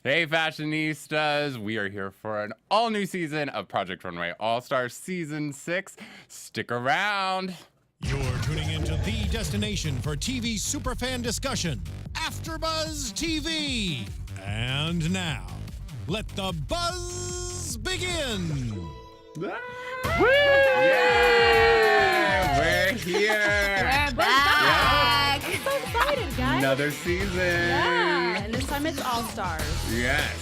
Hey, fashionistas! We are here for an all-new season of Project Runway All Stars Season 6. Stick around! You're tuning into the destination for TV superfan discussion, AfterBuzz TV. And now, let the buzz begin! Yay! We're here! We're back! I'm so excited, guys. Another season! Yeah, and this time it's All Stars. Yes!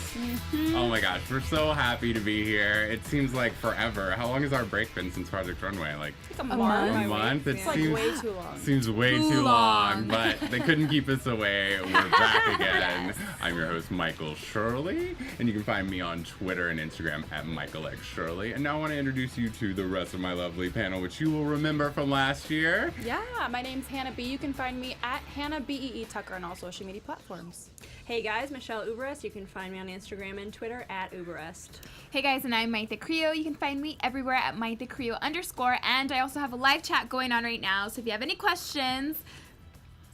Oh my gosh, we're so happy to be here. It seems like forever. How long has our break been since Project Runway? Like It's a month. a month? It It's like seems way too long. Seems way too long, but they couldn't keep us away. We're back again. I'm your host, Michael Shirley, and you can find me on Twitter and Instagram at Michael X Shirley. And now I want to introduce you to the rest of my lovely panel, which you will remember from last year. Yeah, my name's Hanna B. You can find me at Hanna BEE Tucker on all social media platforms. Hey guys, Michelle Uberreste. You can find me on Instagram and Twitter at Uberreste. Hey guys, and I'm Mayte Carrillo. You can find me everywhere at Mayte Carrillo _, and I also have a live chat going on right now, so if you have any questions,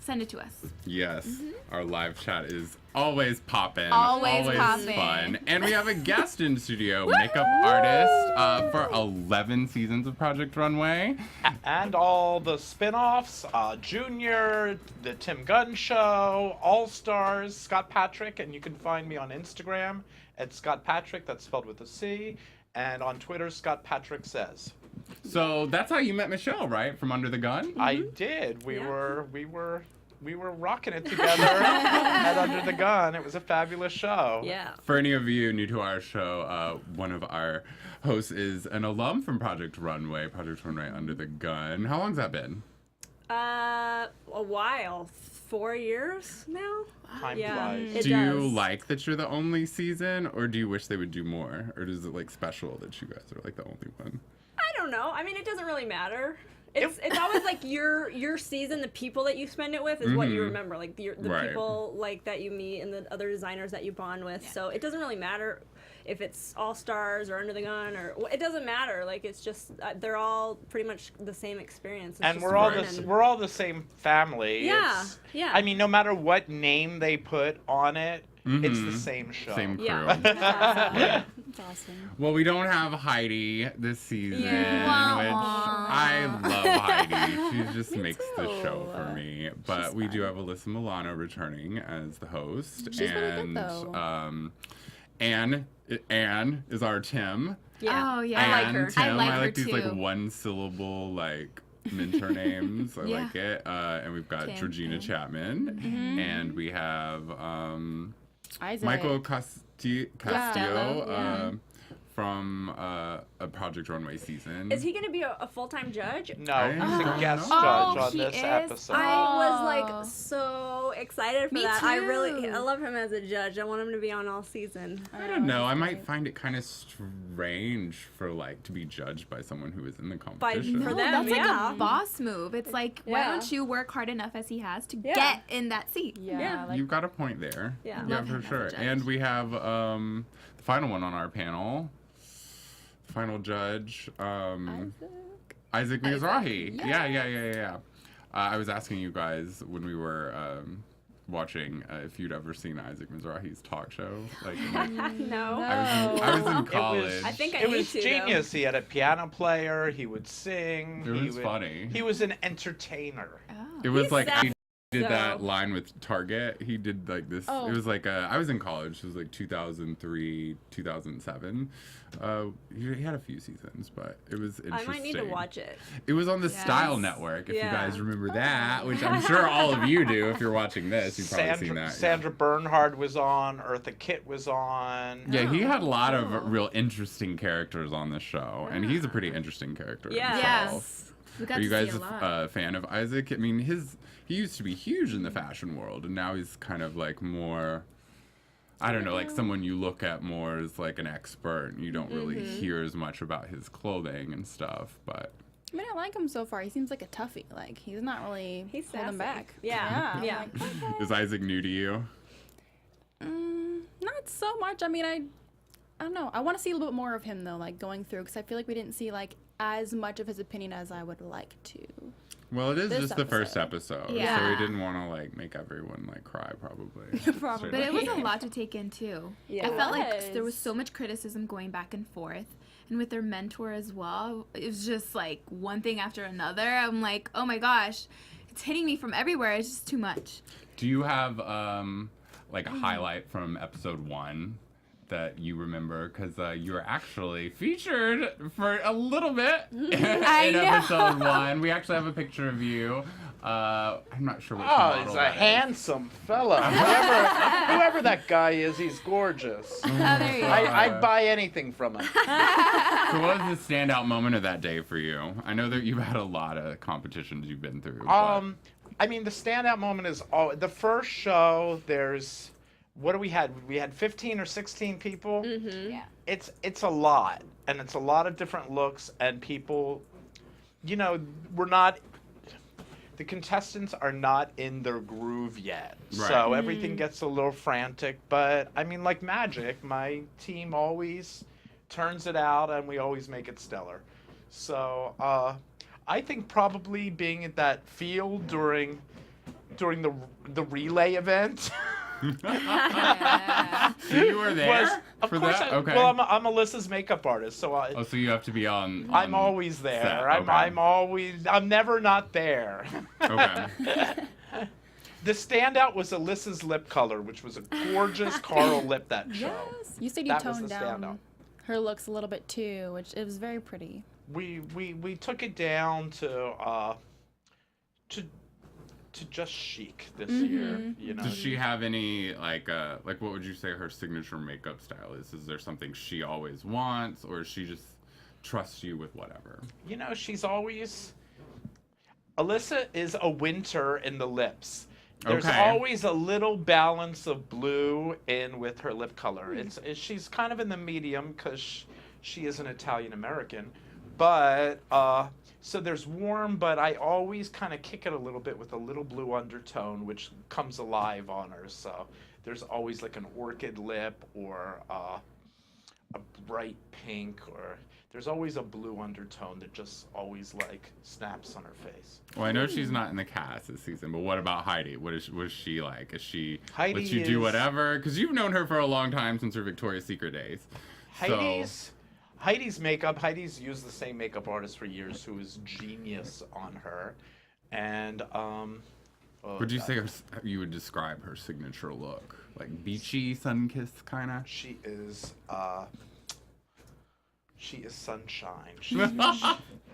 send it to us. Yes, our live chat is always poppin'. Always poppin'. Fun. And we have a guest in studio, makeup artist for 11 seasons of Project Runway. And all the spin-offs, Junior, the Tim Gunn Show, All Stars, Scott Patric, and you can find me on Instagram at Scott Patric, that's spelled with a C, and on Twitter, Scott Patric Says. So that's how you met Michelle, right? From Under the Gun? I did. We were rocking it together at Under the Gun. It was a fabulous show. Yeah. For any of you new to our show, one of our hosts is an alum from Project Runway Under the Gun. How long's that been? A while. 4 years now? Time Yeah. flies. It Do you does. like that you're the only season, or do you wish they would do more? Or is it like special that you guys are like the only one? I don't know. I mean, it doesn't really matter. It's always like your season, the people that you spend it with is what you remember. Like the Right. people like that you meet and the other designers that you bond with. Yeah. So it doesn't really matter if it's All Stars or Under the Gun or it doesn't matter. Like it's just they're all pretty much the same experience. It's And just we're all fun we're all the same family. Yeah, It's, yeah. I mean, no matter what name they put on it, it's the same show. Same crew. Yeah. That's awesome. It's awesome. Well, we don't have Heidi this season, Yeah. which Aw. I love Heidi. She just Me makes the too. show for me. But we do have Alyssa Milano returning as the host. She's really and good, though. Anne is our Tim. Yeah. Oh, yeah. Anne, I like her. Tim. I like her these too. like one syllable like mentor names. I Yeah. like it. And we've got Tim, Georgina Chapman. And we have Isaac. Michael Castillo Yeah. from a Project Runway season. Is he going to be a full-time judge? No, he's Oh. a guest Oh, judge on he this is? episode. I was Oh. like so excited for Me that. too. I love him as a judge. I want him to be on all season. I don't know. I might find it kind of strange for like to be judged by someone who is in the competition. for No, them, that's like yeah. a boss move. It's like, why Yeah. don't you work hard enough as he has to Yeah. get in that seat? Yeah. Yeah. Like, You've got a point there. Yeah. Yeah, Love for him as a sure. judge. And we have the final one on our panel. Final judge, Isaac Mizrahi. Yeah. I was asking you guys when we were watching if you'd ever seen Isaac Mizrahi's talk show. Like, No. I was in college. I think I it need was to, though. genius. He had a piano player. He would sing. It he was would, funny. He was an entertainer. It was He's like sad, he did that though. line with Target. He did like this. Oh. It was like I was in college. It was like 2003, 2007. He had a few seasons, but it was interesting. I might need to watch it. It was on the Yes. Style Network, if Yeah. you guys remember that, which I'm sure all of you do if you're watching this. You've probably seen that. Sandra Bernhard was on. Eartha Kitt was on. Yeah, he had a lot of real interesting characters on the show, and he's a pretty interesting character Yeah. himself. Yes. We got Are you to guys see a lot. a fan of Isaac? I mean, he used to be huge in the fashion world, and now he's kind of like more, I don't know, like someone you look at more as like an expert, and you don't really hear as much about his clothing and stuff, but... I mean, I like him so far. He seems like a toughie. Like, he's not really He's holding sassy. back. Yeah. Yeah. I'm like, okay. Is Isaac new to you? Not so much. I mean, I don't know. I want to see a little bit more of him, though, like, going through, because I feel like we didn't see, like, as much of his opinion as I would like to. Well, it is This just the first episode, Yeah. so we didn't want to like make everyone like cry, probably. Probably. But it was a lot to take in too. Yeah. I felt It like there was was. so much criticism going back and forth. And with their mentor as well, it was just like one thing after another. I'm like, oh my gosh, it's hitting me from everywhere. It's just too much. Do you have like a highlight from episode 1 that you remember? Because you were actually featured for a little bit in I know. episode 1. We actually have a picture of you. I'm not sure which Oh, model he's a that is. handsome fella. Whoever that guy is, he's gorgeous. Oh, there you go. I'd buy anything from him. So what was the standout moment of that day for you? I know that you've had a lot of competitions you've been through. But... I mean, the standout moment is the first show. There's what do we had? We had 15 or 16 people. Mm-hmm. Yeah. It's a lot, and it's a lot of different looks and people. You know, we're not. The contestants are not in their groove yet, Right. so everything gets a little frantic. But I mean, like magic, my team always turns it out, and we always make it stellar. So I think probably being at that field during the relay event Yeah. So you were there was, of for course. that? Okay. Well, I'm Alyssa's makeup artist, so Oh, so you have to be on. I'm always there. set, I'm never not there. Okay. The standout was Alyssa's lip color, which was a gorgeous coral lip that show. Yes. You said you That was toned the down standout. her looks a little bit too, which it was very pretty. We took it down to just chic this year. You know. Does she have any like what would you say her signature makeup style is? Is there something she always wants, or she just trusts you with whatever? You know, she's always. Alyssa is a winter in the lips. There's Okay. always a little balance of blue in with her lip color. She's kind of in the medium because she is an Italian American, but so there's warm, but I always kind of kick it a little bit with a little blue undertone, which comes alive on her. So there's always like an orchid lip or a bright pink, or there's always a blue undertone that just always like snaps on her face. Well, I know she's not in the cast this season, but what about Heidi? What was she like? Is she Heidi lets you do is- whatever? Because you've known her for a long time, since her Victoria's Secret days. Heidi's makeup. Heidi's used the same makeup artist for years, who is genius on her, and Would you say you would describe her signature look? Like beachy, sun-kissed kind of? she is sunshine.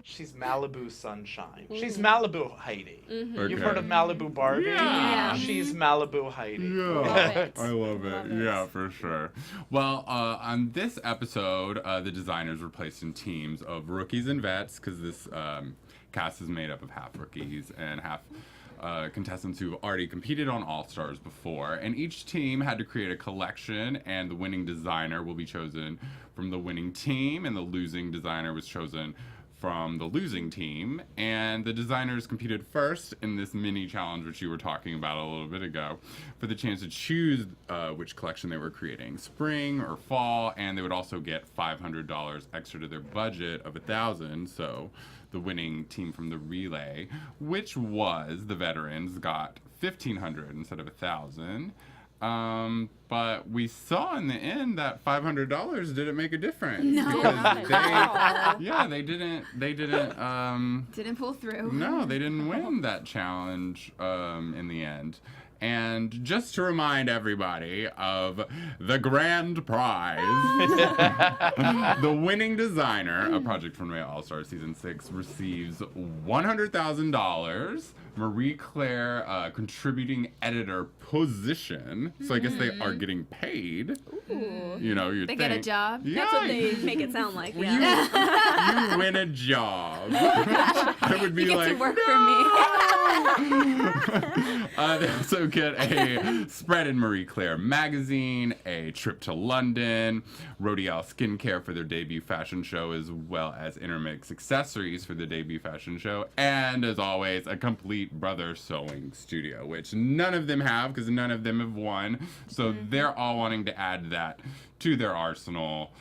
She's Malibu sunshine. She's Malibu Heidi. You've heard of Malibu Barbie? Yeah. She's Malibu Heidi. Yeah, it. I love it. Yeah, for sure. Well, on this episode, the designers were placed in teams of rookies and vets, because this cast is made up of half rookies and half contestants who've already competed on All Stars before. And each team had to create a collection, and the winning designer will be chosen from the winning team, and the losing designer was chosen from the losing team. And the designers competed first in this mini challenge, which you were talking about a little bit ago, for the chance to choose which collection they were creating, spring or fall, and they would also get $500 extra to their budget of $1,000. So the winning team from the relay, which was the veterans, got $1,500 instead of $1,000. But we saw in the end that $500 didn't make a difference. No. Because they didn't Didn't pull through. no, they didn't win that challenge in the end. And just to remind everybody of the grand prize, the winning designer of Project Runway All Stars Season 6 receives $100,000, Marie Claire contributing editor position. So I guess they are getting paid. Ooh. You know, you'd They think. get a job. Yeah, That's what they make it sound like. Yeah. you win a job. I would be You get like, to work for me. they also get a spread in Marie Claire magazine, a trip to London, Rodial skincare for their debut fashion show, as well as Intermix accessories for the debut fashion show, and as always, a complete brother sewing studio, which none of them have because none of them have won. So they're all wanting to add that to their arsenal.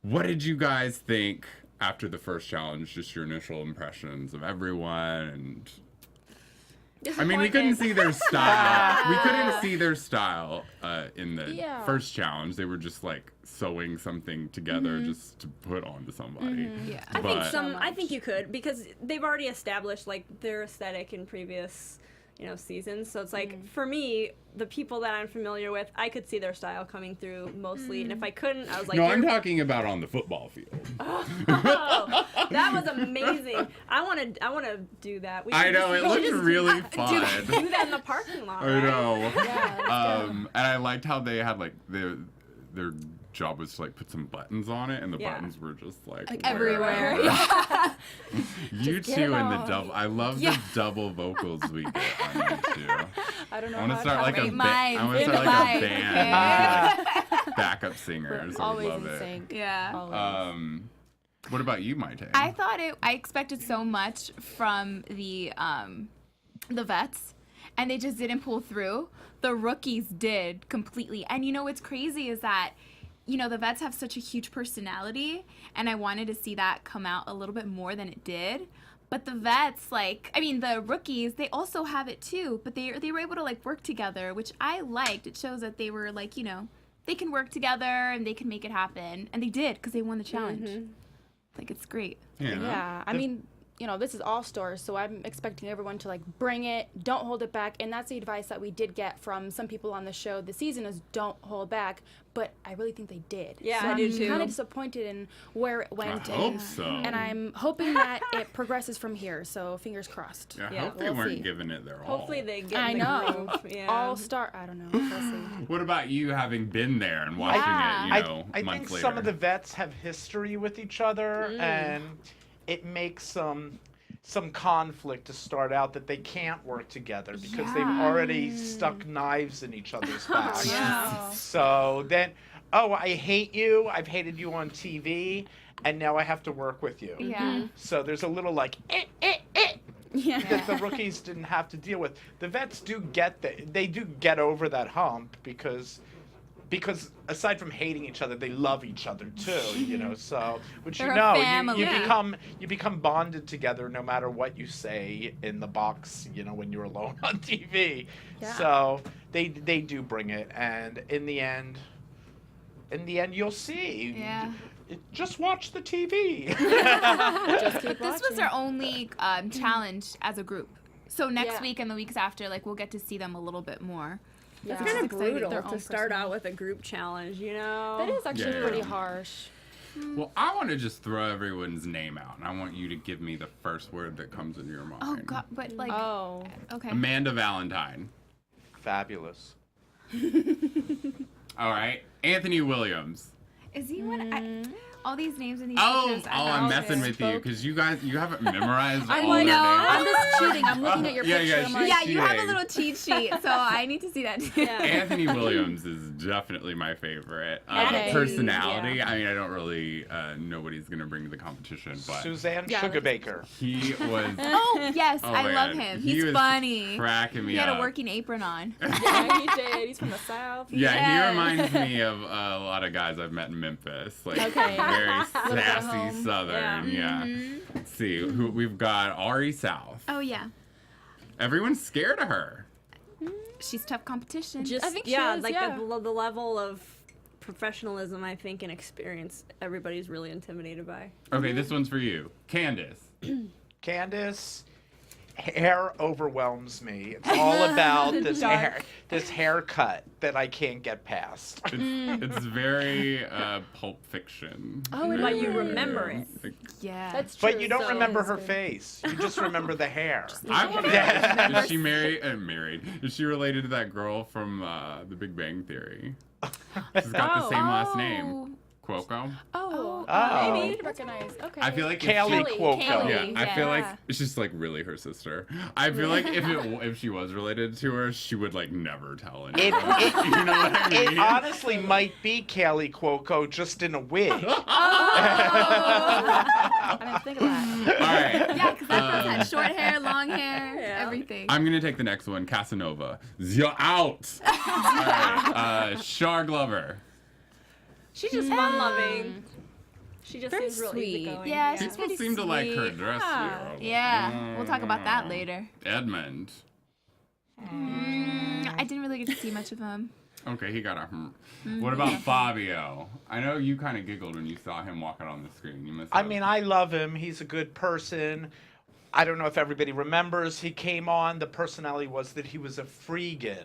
What did you guys think after the first challenge, just your initial impressions of everyone and. I mean, we couldn't see their style. We couldn't see their style in the first challenge. They were just like sewing something together just to put onto somebody. Yeah. I think you could, because they've already established like their aesthetic in previous, seasons. So it's like for me, the people that I'm familiar with, I could see their style coming through mostly. And if I couldn't, I was like, no, I'm talking about on the football field. Oh, that was amazing. I want to do that. I know, it looks really fun. Do that in the parking lot. I know. Yeah, and I liked how they had like their job was to like put some buttons on it, and the buttons were just like everywhere. You Just two get and the on. double. I love the double vocals we get on you two. I don't know. I want to how start like a rate mine. I want to In start the like a mic, band. Backup singers. I would always love in it. sync. Yeah. Always. What about you, Mayte? I expected so much from the vets, and they just didn't pull through. The rookies did completely. And what's crazy is that the vets have such a huge personality, and I wanted to see that come out a little bit more than it did. But the vets, the rookies, they also have it too, but they were able to work together, which I liked. It shows that they were they can work together and they can make it happen, and they did because they won the challenge. It's great. Yeah, I mean, this is All Stars, so I'm expecting everyone to bring it, don't hold it back, and that's the advice that we did get from some people on the show this season is don't hold back, but I really think they did. Yeah, so I do too. I'm kind of disappointed in where it went. I hope so. And I'm hoping that it progresses from here, so fingers crossed. I Yeah, hope they we'll weren't see. giving it their all. Hopefully they get I in the know. groove. Yeah. All Star, I don't know. We'll see. What about you, having been there and watching it, I think months later? some of the vets have history with each other, and it makes some conflict to start out that they can't work together because they've already stuck knives in each other's backs. Yeah. So then, I hate you. I've hated you on TV, and now I have to work with you. Yeah. So there's a little Yeah. that the rookies didn't have to deal with. The vets do they do get over that hump because aside from hating each other, they love each other too, so which They're a family. you become bonded together no matter what you say in the box, when you're alone on TV. Yeah. So they do bring it, and in the end you'll see. Yeah. Just watch the TV. Just keep This was watching. their only challenge as a group. So next Yeah. week and the weeks after, we'll get to see them a little bit more. Yeah. It's kind of exciting. brutal Their to own start personal- out with a group challenge, That is actually Yeah. pretty harsh. Well, I want to just throw everyone's name out, and I want you to give me the first word that comes into your mind. Oh God, but Oh. okay. Amanda Valentine. Fabulous. All right. Anthony Williams. Is he one? All these names in these Oh, pictures. I'm messing okay. with you because you haven't memorized I'm all like, their no, names. I'm just cheating. I'm looking at your Yeah, picture. yeah, I'm like, Yeah, you have a cheating. little cheat sheet, so I need to see that too. Yeah. Anthony Williams is definitely my favorite. Okay. Personality, Yeah. I mean, I don't really know what he's going to bring to the competition, but Suzanne Yeah, Sugarbaker. he was... Oh yes, Oh I my love God. him. He He's was funny. cracking me He had up. a working apron on. yeah, he did. He's from the South. Yeah, Yes. he reminds me of a lot of guys I've met in Memphis. Like, Okay. very Little bit sassy home. Southern. Yeah. Let's see. Who we've got Ari South. Oh yeah, Everyone's scared of her. she's tough competition. Just I think she yeah, is, like yeah. the level of professionalism, I think, and experience, everybody's really intimidated by. Okay, this one's for you. Candace. Candace, hair overwhelms me. It's all about this haircut that I can't get past. It's very Pulp Fiction. Oh, it But Very, you remember it. like, yeah. That's true. But you don't So- remember her face. You just remember the hair. I want to Yeah. Is she married? Is she related to that girl from The Big Bang Theory? She's got the same last name. Cuoco. Oh, Oh. maybe you'd recognize. Okay. I feel like if Kaylee she- Cuoco. Kaylee. Yeah, I feel like Yeah. it's just like really her sister. I feel like if she was related to her, she would like never tell anyone. You know what I It mean? honestly might be Kaylee Cuoco just in a wig. I didn't think of that. All right. Yeah, because that girl's had short hair, long hair, Yeah. everything. I'm gonna take the next one. Casanova. You're out. All right. Shar Glover. She's just fun loving. She just Very seems real sweet. easygoing. Yeah, she's People pretty seem to like her sweet. dress here. Yeah, we'll talk about that later. Edmund. I didn't really get to see much of him. Okay, he got a What about Fabio? I know you kind of giggled when you saw him walking on the screen. You must I have. mean, I love him. He's a good person. I don't know if everybody remembers. He came on. The personality was that he was a freegan.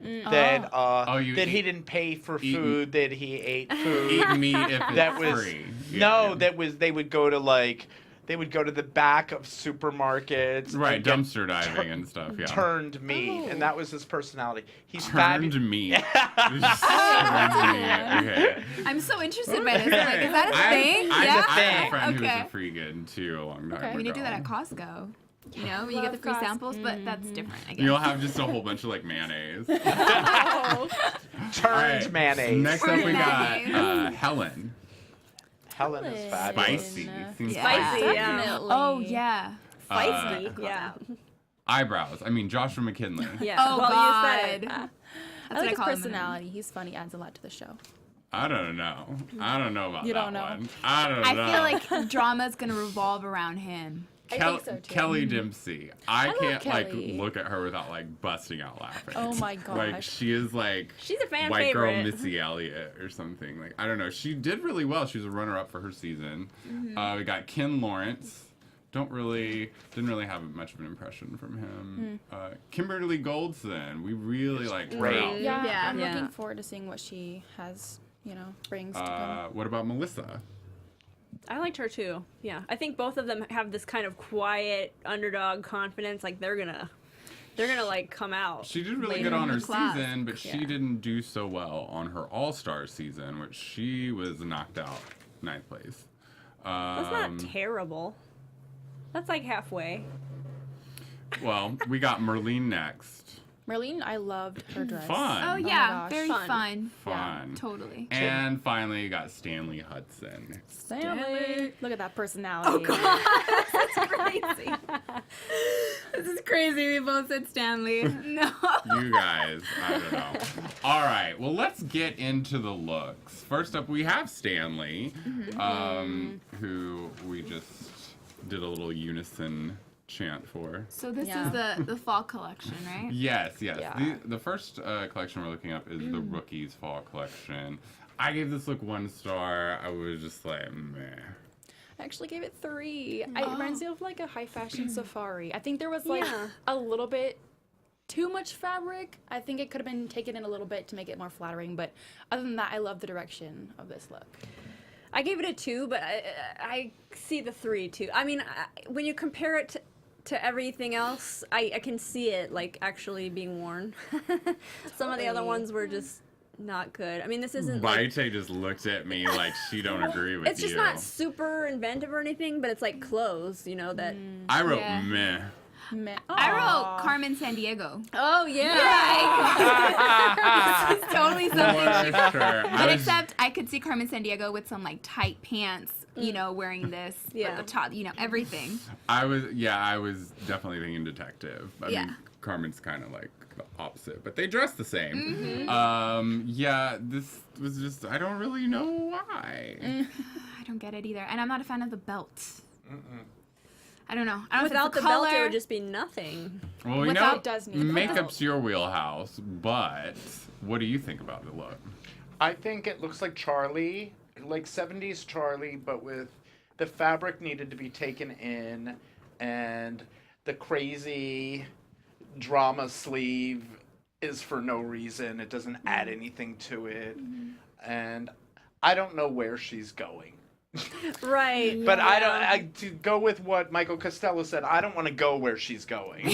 That that he didn't pay for food. That he ate food. Eat meat if it's That was free. they would go to the back of supermarkets. Right, and get dumpster diving and stuff. Yeah. turned meat, and that was his personality. He's Turned meat. Turned meat. Okay. I'm so interested by this. Like, is that a thing? I Yeah. had a friend who Okay. was a freegan too a long time ago. We need to do that at Costco. You know, when you get the free Love Costco. samples, but that's different, I guess. You'll have just a whole bunch of like mayonnaise. Turned Alright, mayonnaise. Next up we got Mayonnaise. Helen. Helen is fabulous. Spicy. Seems Spicy, spicy. yeah. Definitely. Oh, yeah. Feisty, yeah. Eyebrows. I mean, Joshua McKinley. Yeah. Oh, well, God. you said it. I what like I his call him. personality. He's funny. Adds a lot to the show. I don't know. I don't know about You that don't know? one. I don't I know. feel like drama's going to revolve around him. I think so, too. Kelly Dempsey. I love can't Kelly. like look at her without like busting out laughing. Oh my Like gosh. she is like She's a fan white girl favorite. Missy Elliott or something. Like I don't know. She did really well. She was a runner up for her season. We got Ken Lawrence. Didn't really have much of an impression from him. Kimberly Goldson. We really liked her great. outfit. Yeah, I'm Yeah. looking forward to seeing what she has, brings to come. What about Melissa? I liked her too. Yeah, I think both of them have this kind of quiet underdog confidence. Like they're gonna like come out. She did really later good on in her the class. season, but she didn't do so well on her All Stars season, which she was knocked out 9th place. That's not terrible. That's like halfway. Well, we got Merlene next. Merlene, I loved her dress. Fun. Oh, my yeah. gosh. Very Fun. fun. Fun. Totally. And finally, you got Stanley Hudson. Stanley. Look at that personality. Crazy. This is crazy. We both said Stanley. No. You guys, I don't know. All right, well, let's get into the looks. First up, we have Stanley, who we just did a little unison chant for. So this Yeah. is the fall collection, right? Yes. Yeah. The first collection we're looking up is the Rookies Fall Collection. I gave this look 1 star. I was just like, meh. I actually gave it 3. It reminds me of like a high fashion safari. I think there was like Yeah. a little bit too much fabric. I think it could have been taken in a little bit to make it more flattering. But other than that, I love the direction of this look. I gave it a 2, but I see the 3 too. I mean, when you compare it to everything else, I can see it like actually being worn. Some of the other ones were just not good. I mean, this isn't like, Mayte just looked at me like she don't agree with it's just you. not super inventive or anything, but it's like clothes, that. I wrote Yeah. meh. I wrote Carmen Sandiego. Oh yeah. This is totally something she Well, sure. But except I could see Carmen Sandiego with some like tight pants, wearing this Yeah. at the top, everything. I was definitely thinking detective. I Yeah. mean, Carmen's kind of like the opposite, but they dress the same. Mm-hmm. This was just, I don't really know why. I don't get it either, and I'm not a fan of the belt. I don't know. I don't Without know the if it's belt, it color. would just be nothing. Well, we Without- know It does need a makeup's your wheelhouse, but what do you think about the look? I think it looks like Charlie, like 70s Charlie, but with the fabric needed to be taken in, and the crazy drama sleeve is for no reason. It doesn't add anything to it. And I don't know where she's going. Right. But to go with what Michael Costello said, I don't want to go where she's going.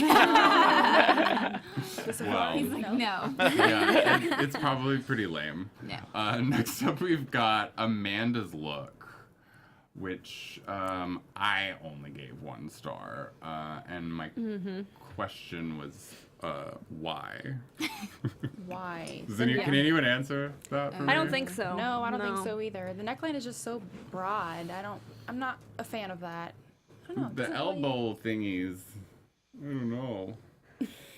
Well, He's like, no. yeah, it's probably pretty lame. Yeah. Next up, we've got Amanda's look, which I only gave 1 star, and my question was why. Why? Can anyone answer that? For I me? don't think so. No, I don't think so either. The neckline is just so broad. I'm not a fan of that. I don't know. The elbow thingies. I don't know.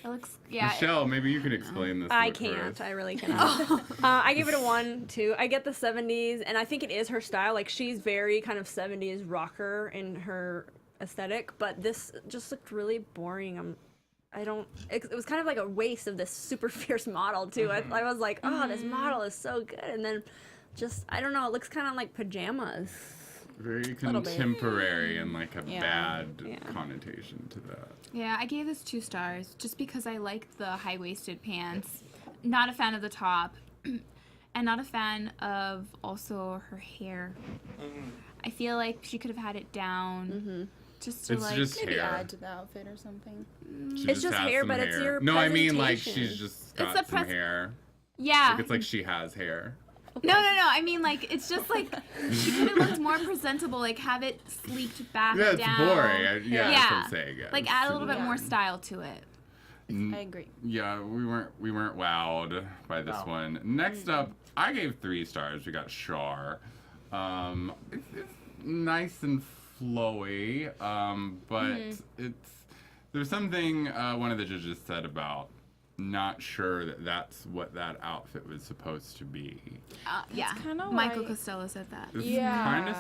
I looks, yeah. Michelle, maybe you can explain this. I look for can't. us. I really cannot. I gave it a 1, too. I get the 70s, and I think it is her style. Like, she's very kind of 70s rocker in her aesthetic, but this just looked really boring. It was kind of like a waste of this super fierce model, too. I was like, oh, this model is so good. And then just, I don't know, it looks kind of like pajamas. Very contemporary and like a bad Yeah. connotation to that. Yeah, I gave this 2 stars just because I liked the high-waisted pants. Not a fan of the top. And not a fan of also her hair. I feel like she could have had it down. Just to It's like just Maybe hair. add to the outfit or something. She It's just has hair, some but it's your No, I mean like presentation. she's just It's got a some hair. yeah. Like it's like she has hair. No. I mean, like, it's just like she could have looked more presentable. Like, have it sleeked back Yeah, it's down. boring. That's what I'm saying. Yeah, Like, it's add a super little bit more boring. style to it. I agree. Yeah, we weren't wowed by this No. one. Next up, I gave 3 stars. We got Char. It's nice and flowy, but there's something one of the judges said about not sure that that's what that outfit was supposed to be. Yeah. kinda Michael like- Costello said that. It's Yeah. kind of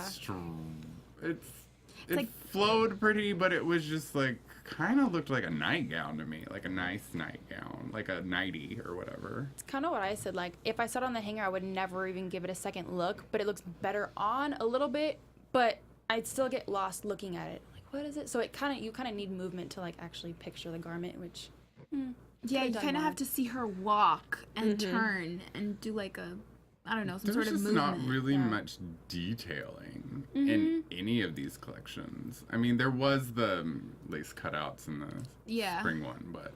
it like- flowed pretty, but it was just like kind of looked like a nightgown to me, like a nice nightgown, like a nightie or whatever. It's kind of what I said. Like, if I saw it on the hanger, I would never even give it a second look, but it looks better on a little bit, but I'd still get lost looking at it. Like, what is it? So you kind of need movement to like actually picture the garment, which Yeah, you done kind of more. have to see her walk and turn and do like a, I don't know, some There's sort of just movement. not really much detailing in any of these collections. I mean, there was the lace cutouts in the Yeah. spring one, but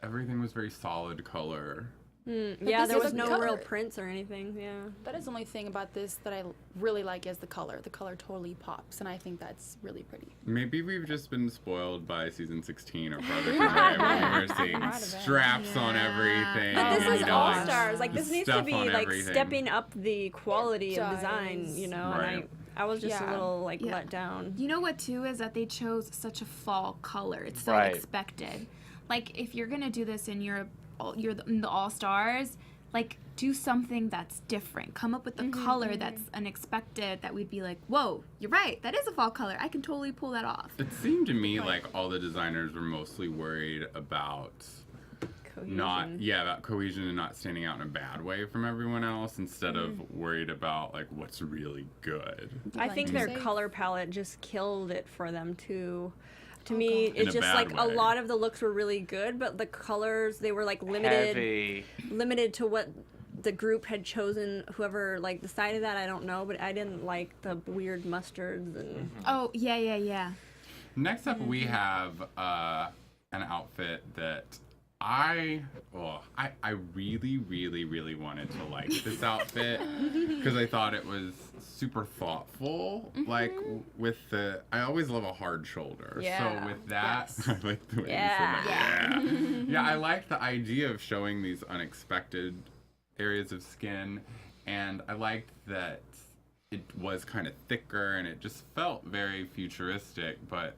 everything was very solid color. Yeah, this there is was a no color. real prints or anything. Yeah. that is the only thing about this that I really like is the color. The color totally pops, and I think that's really pretty. Maybe we've just been spoiled by season 16 of Project Runway when we were seeing Might have been. straps on Yeah. everything. But this and, is you know, All like, Stars. Like, this needs to stuff be on like everything. stepping up the quality of design, does. you know. Right. And I was just a Yeah. little like Yeah. let down. You know what too is that they chose such a fall color. It's so Right. expected. Like if you're gonna do this and you're in the All Stars, like do something that's different. Come up with a color that's unexpected that we'd be like, whoa, you're right. That is a fall color. I can totally pull that off. It seemed to me like all the designers were mostly worried about about cohesion and not standing out in a bad way from everyone else instead of worried about like what's really good. I think Like, their safe. color palette just killed it for them too. To Oh, me, In it's a just bad like a way. lot of the looks were really good, but the colors they were like limited to what the group had chosen. Whoever like decided that, I don't know, but I didn't like the weird mustards and Oh yeah. Next up, we have an outfit that I really wanted to like this outfit because I thought it was super thoughtful. Like with I always love a hard shoulder. Yeah. So with that, Yes. I like the way Yeah. you said that. Yeah, I like the idea of showing these unexpected areas of skin, and I liked that it was kind of thicker and it just felt very futuristic, but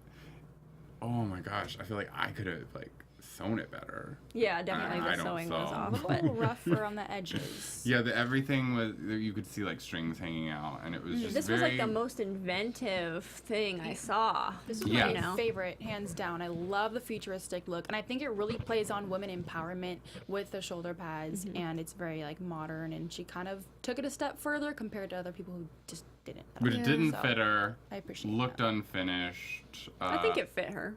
oh my gosh, I feel like I could have like sewn it better. yeah, definitely I the don't sewing was sew. off. A little rougher on the edges. Yeah, everything was, you could see like strings hanging out, and it was just This very. was like the most inventive thing I saw. This is Yeah. my You know? favorite, hands down. I love the futuristic look, and I think it really plays on women empowerment with the shoulder pads, and it's very like modern. And she kind of took it a step further compared to other people who just didn't. But it didn't So, fit her. I appreciate Looked that. unfinished. I think it fit her.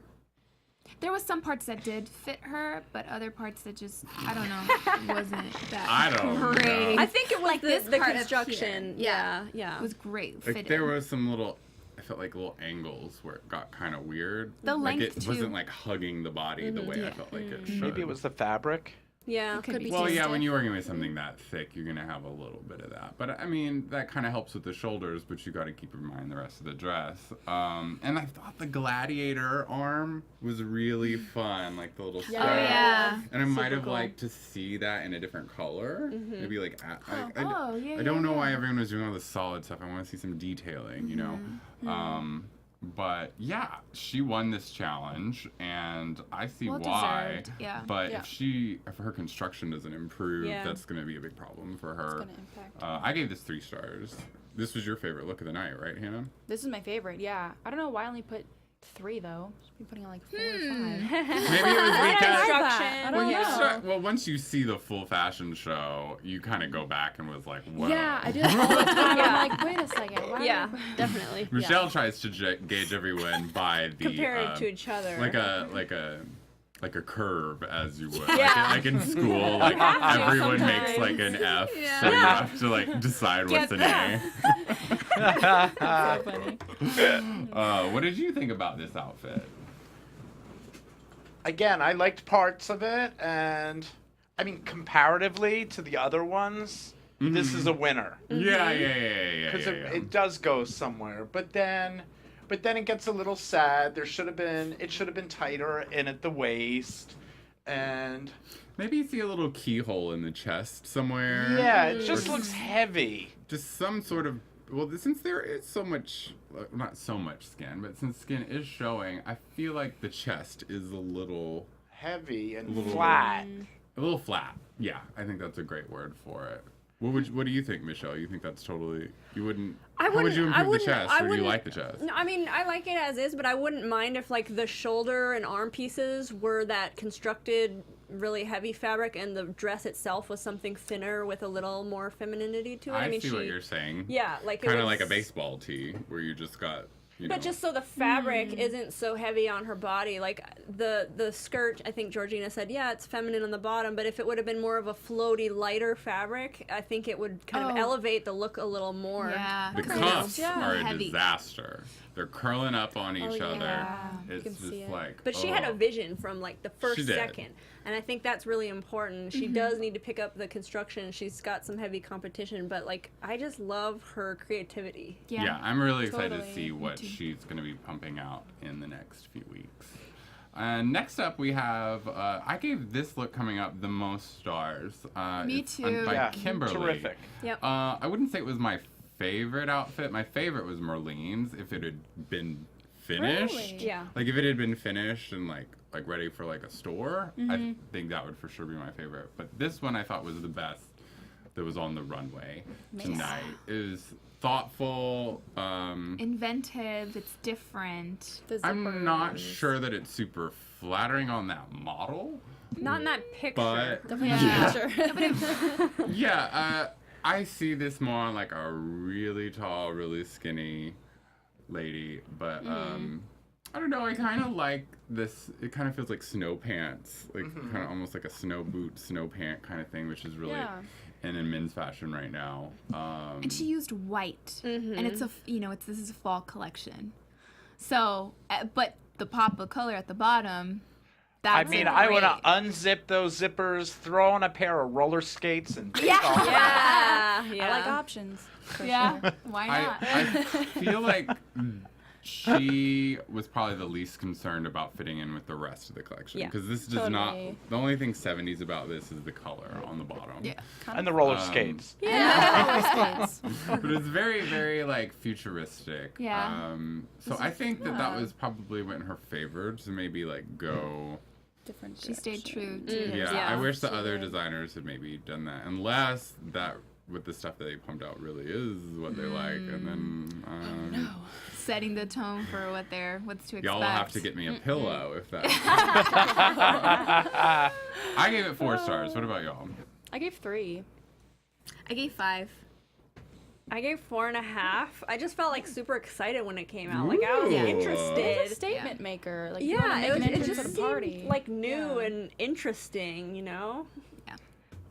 There was some parts that did fit her, but other parts that just I don't know wasn't that I don't great. know. I think it was Like this the part up construction. here. Yeah, yeah. It was great. Like Fitted. there was some little, I felt like little angles where it got kind of weird. The like length, it too. wasn't like hugging the body the way I felt like it should. Maybe it was the fabric. Yeah. Could be Well, too yeah, stiff. when you're working with something that thick, you're gonna have a little bit of that. But I mean, that kind of helps with the shoulders, but you got to keep in mind the rest of the dress. And I thought the gladiator arm was really fun, like the little strap. Oh yeah. And I might Super have cool. liked to see that in a different color. Maybe like Oh, yeah, I don't yeah, know why yeah. everyone was doing all this solid stuff. I want to see some detailing, you know. But yeah, she won this challenge, and I see Well why. deserved, yeah. But Yeah. if her construction doesn't improve, Yeah. that's going to be a big problem for her. It's gonna impact. I gave this 3 stars. This was your favorite look of the night, right, Hannah? This is my favorite. Yeah. I don't know why I only put 3 though. Should be putting on like 4 or 5. Maybe it was because. Instruction. I don't know. Well, once you see the full fashion show, you kind of go back and was like, "Whoa." Yeah, I do that all the time. I'm like, wait a second. Why Yeah, definitely. Michelle tries to gauge everyone by the Compare it to each other. like a curve, as you would. Yeah. Like in school, like have to everyone makes sometimes. like an F, Yeah. so you have to like decide what's an A. So funny. What did you think about this outfit? Again, I liked parts of it, and I mean, comparatively to the other ones, this is a winner. Yeah. Because it does go somewhere, but then it gets a little sad. It should have been tighter in at the waist, and Maybe you see a little keyhole in the chest somewhere. yeah, it just looks heavy. Just some sort of. Well, since there is so much, not so much skin, but since skin is showing, I feel like the chest is a little Heavy and Little- flat. flat. Yeah, I think that's a great word for it. What do you think, Michelle? You think that's totally, you wouldn't, I how would wouldn't- you I improve the wouldn't- chest, I or do you wouldn't- like the chest? No, I mean, I like it as is, but I wouldn't mind if like the shoulder and arm pieces were that constructed really heavy fabric and the dress itself was something thinner with a little more femininity to it. I mean, see what you're saying. Yeah, like it Kind of was- like a baseball tee, where you just got, you know. But just so the fabric isn't so heavy on her body, like the skirt, I think Georgina said, yeah, it's feminine on the bottom, but if it would have been more of a floaty, lighter fabric, I think it would kind of Oh. elevate the look a little more. Yeah. The Because cuffs it's are a heavy. disaster. They're curling up on each other. yeah. You It's can just see it. like. But she had a oh. vision from like the first She did. second, and I think that's really important. She does need to pick up the construction. She's got some heavy competition, but like I just love her creativity. Yeah, I'm really excited to Totally. see what she's going to be pumping out in the next few weeks. And next up, we have. I gave this look coming up the most stars. Me it's too. By Yeah, Kimberly. terrific. Yep. I wouldn't say it was my favorite outfit. My favorite was Merlene's. If it had been finished, Really? Yeah. like if it had been finished and like ready for like a store, I think that would for sure be my favorite. But this one I thought was the best that was on the runway tonight. It was thoughtful. Inventive. It's different. The I'm not zippers. sure that it's super flattering on that model, Not in that picture. but Definitely Yeah. not a picture. yeah, I see this more on like a really tall, really skinny lady, but I don't know. I kind of like this. It kind of feels like snow pants, like kind of almost like a snow boot, snow pant kind of thing, which is really Yeah. in men's fashion right now. And she used white, and it's this is a fall collection. So, but the pop of color at the bottom. I That's mean, I want to great. unzip those zippers, throw on a pair of roller skates, and take Yeah. off. Yeah. I like options. For Yeah, Sure. why not? I feel like she was probably the least concerned about fitting in with the rest of the collection, Yeah, because this does not. totally. The only thing 70s about this is the color on the bottom. Yeah. And the roller skates. Yeah. But it's very, very like futuristic. Yeah. So I think that was probably what her favored to maybe like go. Different. She stayed true direction. to. Yeah, Yeah. I wish the She other did. designers had maybe done that, unless that with the stuff that they pumped out really is what they like, and then Setting the tone for what's to expect. y'all will have to get me a pillow if that. I gave it 4 stars. What about y'all? I gave 3. I gave 5. I gave 4.5. I just felt like super excited when it came out. Like I was Ooh. interested. It's a statement maker. Like you wanna Yeah, make it, an was, it entrance just at a party. seemed like new Yeah. and interesting, you know?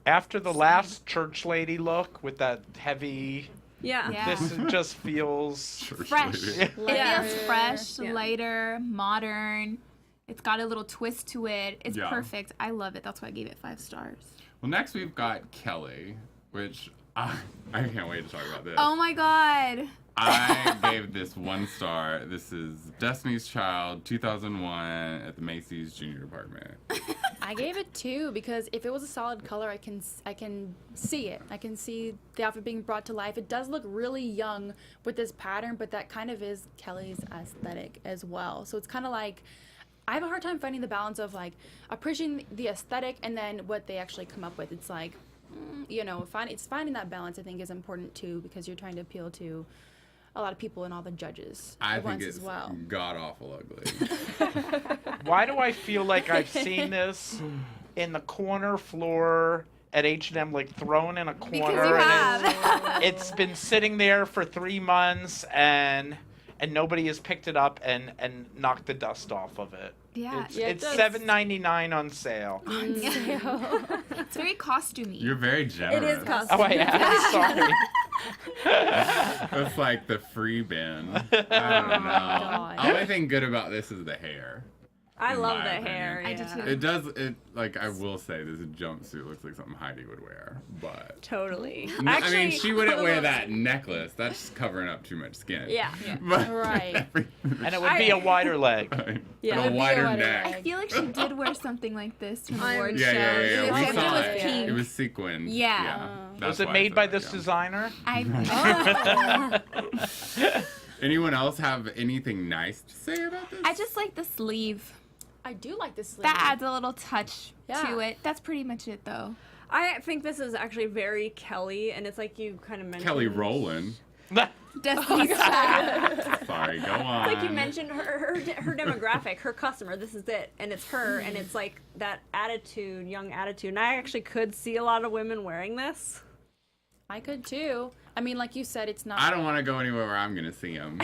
After the last church lady look with that heavy, Yeah. Yeah. this just feels. Fresh. lady. It Lighter. feels fresh, Yeah. lighter, modern. It's got a little twist to it. It's Yeah. perfect. I love it. That's why I gave it 5 stars. Well, next we've got Kelly, which I can't wait to talk about this. Oh my god. I gave this 1 star. This is Destiny's Child, 2001, at the Macy's Junior Department. I gave it 2 because if it was a solid color, I can see it. I can see the outfit being brought to life. It does look really young with this pattern, but that kind of is Kelly's aesthetic as well. So it's kind of like, I have a hard time finding the balance of like appreciating the aesthetic and then what they actually come up with. It's like, finding that balance I think is important too, because you're trying to appeal to a lot of people and all the judges I at think once it's as well. god-awful ugly. Why do I feel like I've seen this in the corner floor at H&M, like thrown in a corner? Because you have. It's been sitting there for 3 months and nobody has picked it up and knocked the dust off of it. Yeah. It's does. $7.99 on sale. It's very costumey. You're very generous. It is costume. Oh, I am. Sorry. That's like the free bin. I don't know. God. Only thing good about this is the hair. I in love my the opinion. hair. I do yeah. too. It does, I will say, this jumpsuit looks like something Heidi would wear, but... Totally. I mean, she wouldn't wear that necklace. That's covering up too much skin. Yeah. But, Right. And it would be a wider leg. Right. Yeah. And It a would be a wider wider neck. I feel like she did wear something like this from the award Yeah, show. yeah. We Except saw it was it. pink. It was sequined. Yeah. That's Was it why I made said by that, this yeah. designer? Anyone else have anything nice to say about this? I just like the sleeve. I do like this sleeve. That adds a little touch Yeah. to it. That's pretty much it, though. I think this is actually very Kelly, and it's like you kind of mentioned. Kelly Rowland. Destiny's Child. Sorry, go on. Like you mentioned her demographic, her customer. This is it, and it's her, and it's like that attitude, young attitude. And I actually could see a lot of women wearing this. I could too. I mean, like you said, it's not. I don't want to go anywhere where I'm going to see him.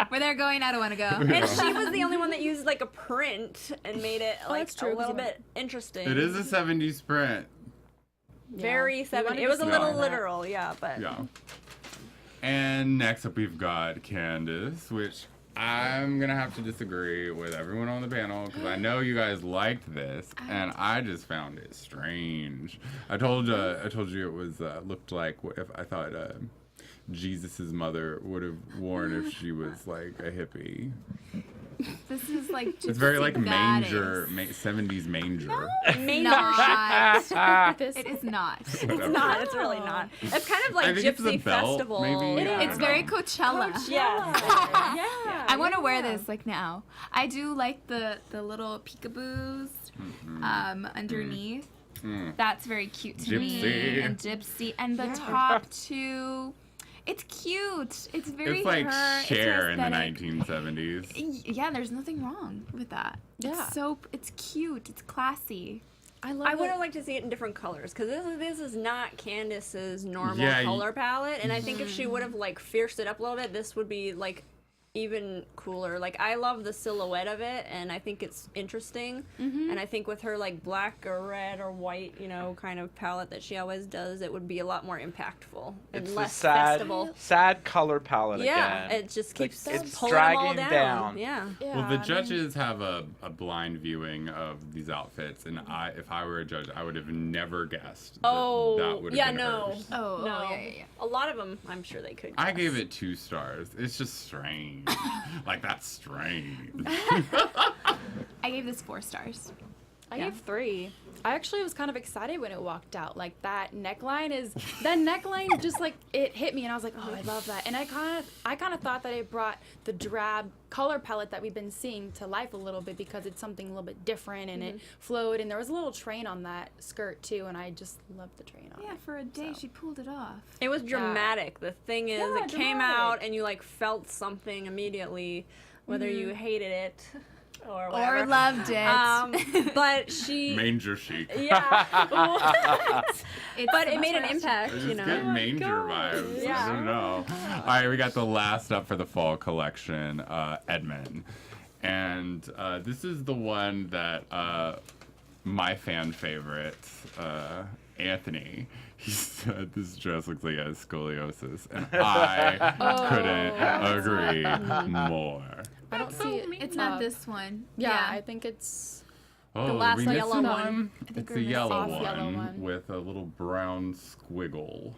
Where they're going, I don't want to go. And she was the only one that used like a print and made it like that's true, a little 'cause bit interesting. It is a 70s print. very You 70s. wanna It was a be little smart on that. literal, yeah, but Yeah. And next up we've got Candace, which I'm going to have to disagree with everyone on the panel because I know you guys liked this and I just found it strange. I told you it was looked like if I thought Jesus's mother would have worn if she was like a hippie. This is like just It's very like goddess. manger, 70s manger. manger Not. This. It is not. It's not. It's really not. It's kind of like I think it's the Gypsy belt, Festival. maybe. I It's don't very know. Coachella. Yeah. I want to wear this like now. I do like the little peekaboos underneath. Mm. That's very cute to me. Gypsy. And gypsy. And the top too. It's cute. It's very It's like her. Cher in it's the her aesthetic. 1970s. Yeah, there's nothing wrong with that. Yeah. It's cute. It's classy. I love I would it. have liked to see it in different colors because this is not Candace's normal Yeah, color palette, and I think if she would have like fierced it up a little bit, this would be like even cooler. Like I love the silhouette of it, and I think it's interesting. And I think with her like black or red or white, kind of palette that she always does, it would be a lot more impactful and It's the less sad, festival. sad color palette Yeah, again. it just Like, keeps it's pulling them all dragging down. down. Yeah. Yeah, Well, the I mean, judges have a blind viewing of these outfits, and if I were a judge, I would have never guessed that Oh, that would have yeah, been no. hers. Oh, No, yeah. a lot of them, I'm sure they could. I guess. gave it 2 stars. It's just strange. Like, that's strange. I gave this 4 stars. I Yeah. gave 3. I actually was kind of excited when it walked out. Like that neckline just like it hit me, and I was like, oh, I love that. And I kind of thought that it brought the drab color palette that we've been seeing to life a little bit because it's something a little bit different, and it flowed. And there was a little train on that skirt too, and I just loved the train on Yeah, it. for a day So. she pulled it off. It was dramatic. The thing is, Yeah, it came dramatic. out and you like felt something immediately, whether you hated it or whatever. Or loved it. But she, Manger chic. yeah, It's but the it made an best. impact, I you just know. get manger vibes. Yeah. I don't know. All right, we got the last up for the fall collection, Edmund. And this is the one that my fan favorite, Anthony, he said this dress looks like it has scoliosis. And I couldn't agree more. I don't see it. It's not this one. Yeah, I think it's. Oh, last we missed yellow one. one. I think It's we're the missing yellow off one, yellow one. with a little brown squiggle.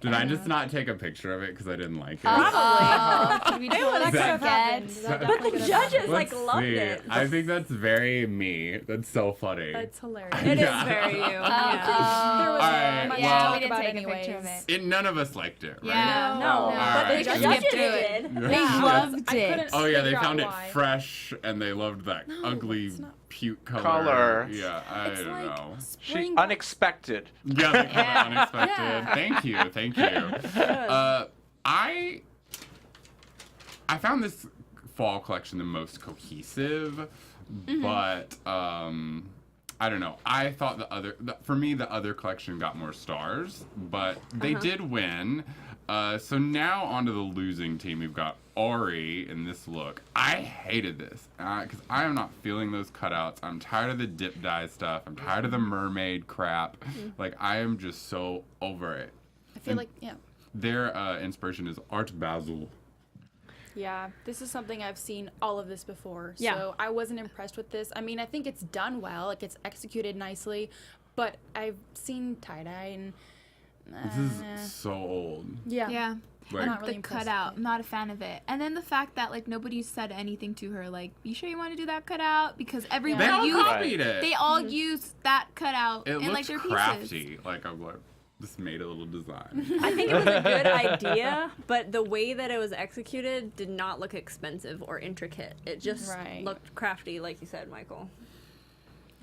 Did I just not take a picture of it because I didn't like it? Probably. We totally That could've happened. forget. That But the definitely could've judges happened. like Let's loved see. it. I think that's very me. That's so funny. That's hilarious. It is Yeah. very you. There was Alright, much well- to we talk didn't about take a anyways. picture of it. None of us liked it, right? Yeah. No, All but the right. judges Skip through did. it. Yeah. They loved I it. couldn't Oh yeah, they figure out found it why. fresh and they loved that ugly it's not. puke color. Color. Yeah, I It's don't like know. She unexpected. Yeah, they call it Yeah. unexpected. Yeah. Thank you. I found this fall collection the most cohesive, but I don't know. I thought for me the other collection got more stars, but they did win. So now onto the losing team. We've got Ori in this look. I hated this because I am not feeling those cutouts. I'm tired of the dip dye stuff. I'm tired of the mermaid crap. Like I am just so over it. I feel like, yeah. Their inspiration is Art Basel. Yeah, this is something I've seen all of this before. Yeah. So I wasn't impressed with this. I mean, I think it's done well. Like, it's executed nicely. But I've seen tie-dye and... This is so old. yeah. Yeah. Like, not really The impressed cutout, with I'm not a fan of it. And then the fact that like nobody said anything to her, like, "You sure you want to do that cutout?" Because they everyone all used, copied it. they all used that cutout It in like looks their crafty. pieces. Like I'm like, just made a little design. I think it was a good idea, but the way that it was executed did not look expensive or intricate. It just Right. looked crafty, like you said, Michael.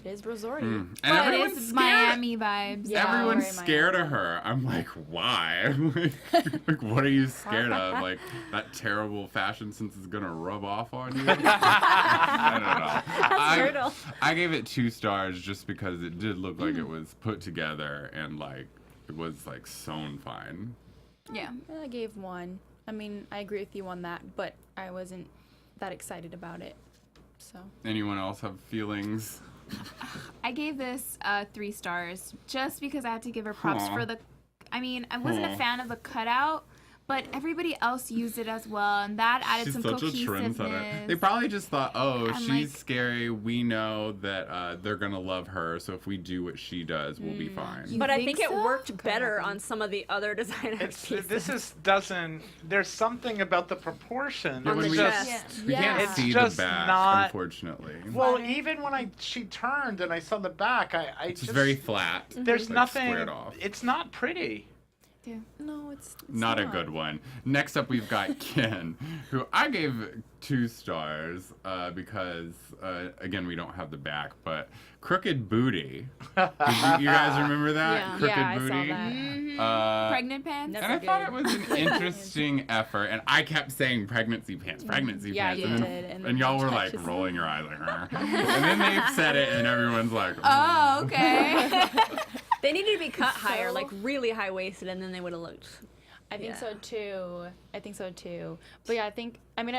It is resorty. And But everyone's it's scared. Miami vibes. Yeah. Everyone's very scared Miami. of her. I'm like, why? Like, what are you scared of? Like, that terrible fashion sense is gonna rub off on you? I don't know. I gave it 2 stars just because it did look like it was put together and like it was like sewn fine. Yeah. I gave 1. I mean, I agree with you on that, but I wasn't that excited about it. So. Anyone else have feelings? I gave this 3 stars just because I had to give her props Aw. for the. I mean, I wasn't Aw. a fan of the cutout, but everybody else used it as well, and that added She's some such a cohesiveness. trendsetter. They probably just thought, oh, I'm she's like- scary. We know that they're gonna love her. So if we do what she does, we'll be fine. You But I think think it so? worked better on some of the other designers' pieces. There's something about the proportion. Yeah, on when the we- chest. We can't Yeah. see It's the just back, not- unfortunately. Well, even when she turned and I saw the back, I It's just very flat. there's like, nothing. squared off. It's not pretty. No, it's Not a good one. Next up, we've got Ken, who I gave 2 stars because, again, we don't have the back, but Crooked Booty. You guys remember that? Yeah. Crooked Yeah, I saw Booty? that. Pregnant pants. Never And I thought it good. was an interesting effort, and I kept saying pregnancy pants, Yeah, and, you then- did, and and then y'all were Josh like just- rolling your eyes like, and then they said it, and everyone's like, Oh, okay. They needed to be cut higher, like really high waisted, and then they would have looked. I think Yeah. so too. But yeah, I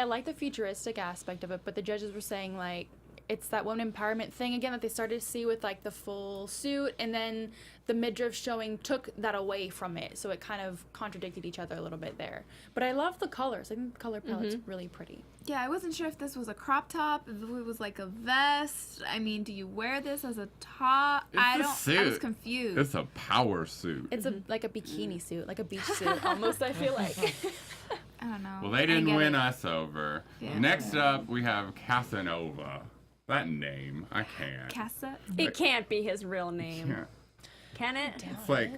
like the futuristic aspect of it, but the judges were saying like it's that women empowerment thing again that they started to see with like the full suit, and then the midriff showing took that away from it, so it kind of contradicted each other a little bit there. But I love the colors. I think the color palette's really pretty. Yeah, I wasn't sure if this was a crop top, if it was like a vest. I mean, do you wear this as a top? It's a I was suit. confused. it's a power suit. It's like a bikini suit, like a beach suit almost. I feel like. I don't know. Well, they I didn't get win it. us over. Yeah. Next up, we have Casanova. That name, I can't. Casa. It can't be his real name, Yeah. can it? It's like,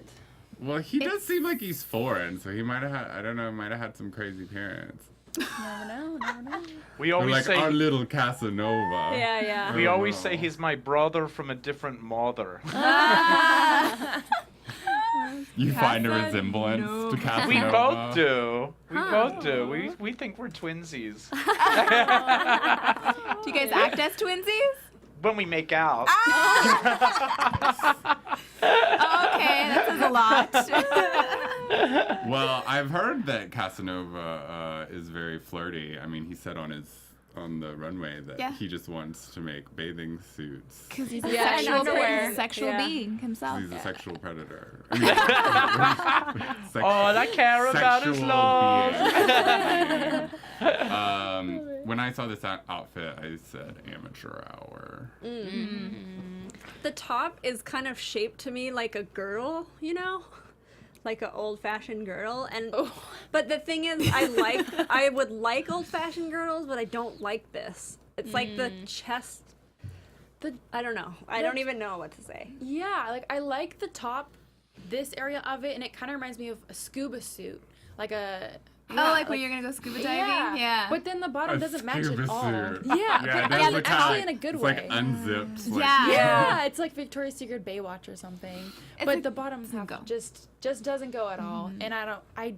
well, he does seem like he's foreign, so he might have had, I don't know, might have had some crazy parents. Never know. We Or always like say our little Casanova. Yeah, yeah. we Oh, always no. say he's my brother from a different mother. You find a resemblance to Casanova. We both do. We both do. We think we're twinsies Do you guys act as twinsies? when we make out. Oh, okay, that says a lot. Well, I've heard that Casanova is very flirty. I mean, he said on the runway that Yeah. he just wants to make bathing suits. Because he's a Yeah, and sexual, underwear. sexual Yeah. being himself. He's a sexual predator. All I care about is Sexual love. When I saw this outfit, I said amateur hour. The top is kind of shaped to me like a girl, you know? like an old-fashioned girl, and but the thing is, I would like old-fashioned girls, but I don't like this. It's like the chest. I don't know. I don't even know what to say. Yeah, like I like the top, this area of it, and it kind of reminds me of a scuba suit, like a. Oh, like when you're gonna go scuba diving? Yeah. But then the bottom doesn't match at all. Suit. Yeah, but actually in a good way. It's like unzipped. Like, Yeah, it's like Victoria's Secret Baywatch or something. It's but like, the bottom half just doesn't go at all. And I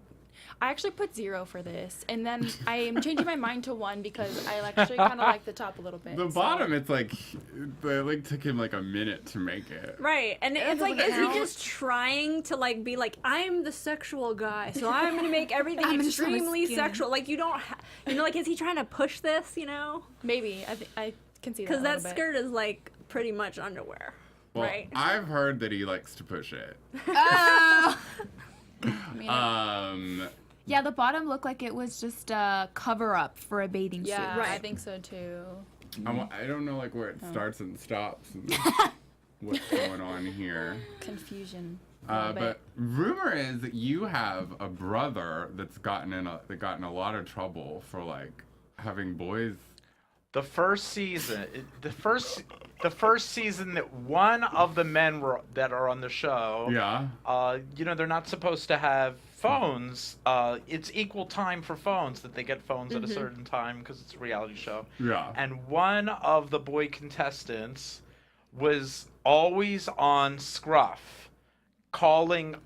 actually put 0 for this, and then I am changing my mind to 1 because I actually kind of like the top a little bit. The bottom, it's like, it took him like a minute to make it. Right, and it's like, is he just trying to like be like, I'm the sexual guy, so I'm gonna make everything extremely sexual? Like you don't, like, is he trying to push this? Maybe I can see that. Because that skirt is like pretty much underwear. Well, right. I've heard that he likes to push it. Oh. Yeah, the bottom looked like it was just a cover-up for a bathing suit. Yeah, I think so too. I don't know like where it starts and stops and what's going on here. Confusion. But rumor is that you have a brother that's gotten in a lot of trouble for like having boys. The first season that one of the men that are on the show, they're not supposed to have phones. It's equal time for phones, that they get phones at a certain time because it's a reality show. Yeah. And one of the boy contestants was always on scruff, calling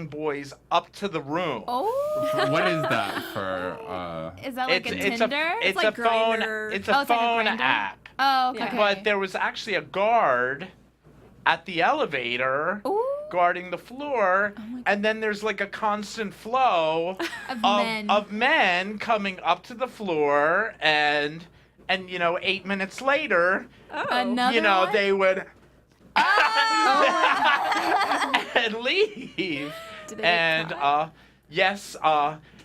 boys up to a room. Oh. What is that for? Is that like a Tinder? It's like a phone. Grindr. It's a phone like a Grindr? app. Oh, okay. But there was actually a guard at the elevator guarding the floor, and then there's like a constant flow of men coming up to the floor, and 8 minutes later, Another they would and leave.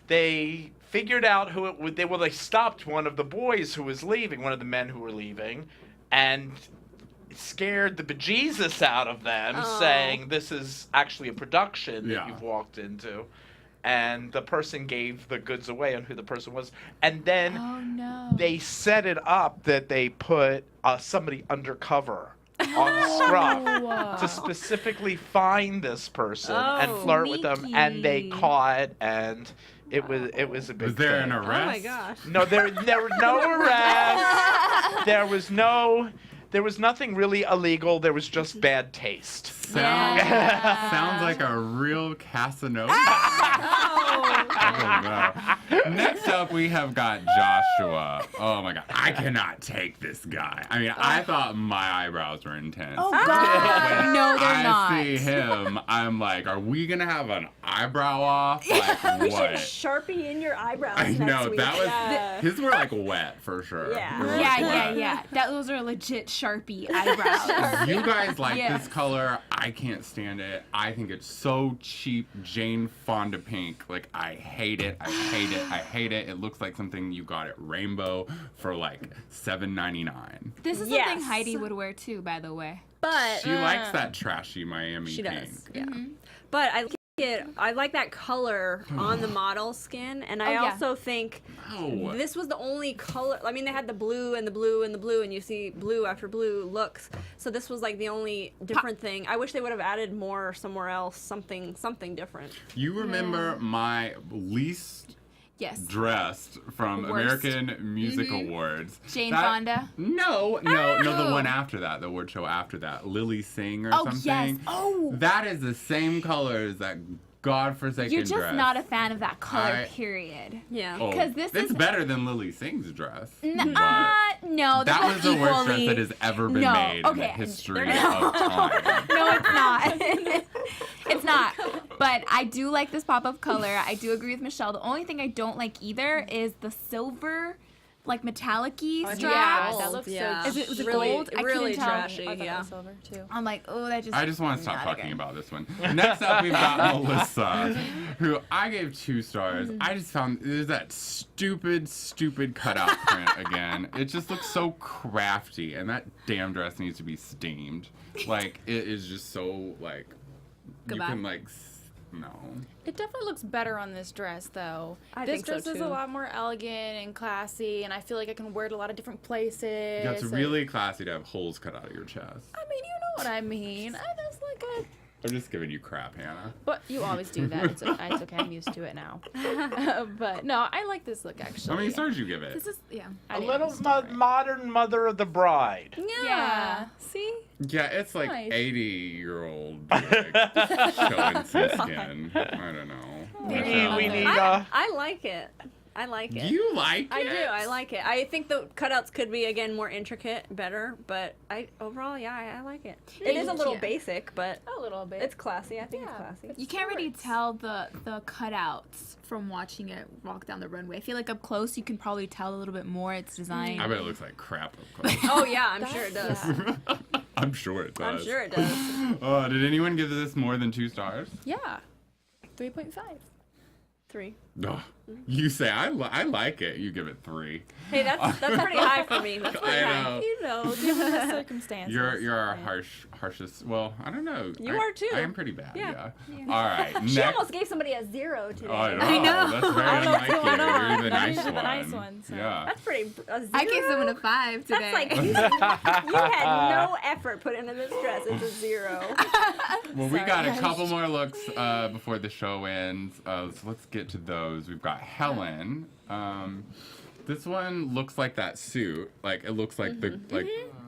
They figured out who it would. They stopped one of the boys who was leaving, one of the men who were leaving, and scared the bejesus out of them, saying this is actually a production that you've walked into. And the person gave the goods away on who the person was. And then they set it up that they put somebody undercover on scruff to specifically find this person and flirt with them. And they caught, and it was a big Was there thing. an arrest? Oh my gosh. No, there was no arrest. There was nothing really illegal. There was just bad taste. Sounds like a real Casanova. Next up, we have got Joshua. Oh my God, I cannot take this guy. I mean, I thought my eyebrows were intense. Oh God, no, they're not. I see him, I'm like, are we gonna have an eyebrow off? Like We what? should Sharpie in your eyebrows I next know week. that was his were like wet for sure. Yeah. They were, like, wet. Yeah. Those are legit Sharpie eyebrows. You guys like Yes. this color. I can't stand it. I think it's so cheap. Jane Fonda pink. Like, I hate it. I hate it. I hate it. It looks like something you got at Rainbow for like $7.99. This is something Heidi would wear too, by the way. But She likes that trashy Miami she pink. does. Yeah. But I like that color on the model skin, and I also think this was the only color. I mean, they had the blue and the blue and the blue, and you see blue after blue looks. So this was like the only different thing. I wish they would have added more somewhere else, something different. You remember my least dressed from Worst. American Music Awards. Jane Fonda? No, the one after that, the award show after that. Lily Singh or something. Yes. Oh, that is the same color as that godforsaken you're just dress. not a fan of that color, period. Yeah. Oh, 'Cause this it's is- better than Lily Singh's dress. No, that was the worst dress that has ever been made in the history of time. No, it's not. It's not. But I do like this pop-up color. I do agree with Michelle. The only thing I don't like either is the silver, like metallic-y straps. Yeah, that looks Yeah. Was it really, gold? I really couldn't tell. trashy. I thought it Yeah. was silver too. I'm like, oh, that just. I just want to stop not talking okay. about this one. Next up, we've got Melissa, who I gave 2 stars. I just found there's that stupid cutout print again. It just looks so crafty, and that damn dress needs to be steamed. Like, it is just so, like, Goodbye. you can, like, no. It definitely looks better on this dress, though. I This think so, dress is too. a lot more elegant and classy, and I feel like I can wear it a lot of different places. Yeah, it's and- really classy to have holes cut out of your chest. I mean, you know what I mean. I just like it. I'm just giving you crap, Hannah. But you always do that. It's okay. I'm used to it now. But no, I like this look actually. How many stars you give it? This is, yeah. I A didn't little start it. modern mother of the bride. Yeah. See? Yeah, it's like Nice. 80-year-old showing some skin. I don't know. We need I like it. I like it. You like it? I do. I like it. I think the cutouts could be again more intricate, better, but overall, I like it. It is a little Yeah. basic, but A little bit. it's classy. I think it's Yeah. classy. You can't really tell the cutouts from watching it walk down the runway. I feel like up close you can probably tell a little bit more its design. I bet it looks like crap up close. Oh yeah, I'm sure it does. Yeah. I'm sure it does. I'm sure it does. Did anyone give this more than 2 stars? Yeah. 3.5. 3. Ugh. You say I like it. You give it 3. Hey, that's pretty high for me. That's pretty I high. know. You know, given the circumstances. You're our harshest. Well, I don't know. You are too. I am pretty bad. Yeah. Yeah. All right. She next. almost gave somebody a 0 today. Oh, I know. I know. That's very I don't know what's unlike going you. on. You're the I'm nice usually one. the nice one, so. Yeah. That's pretty. A 0? I gave someone a 5 today. That's like you had no effort put into this dress. It's a 0. Well, we Sorry, got a guys. couple more looks before the show ends. So let's get to those. We've got Helen. This one looks like that suit. Like it looks like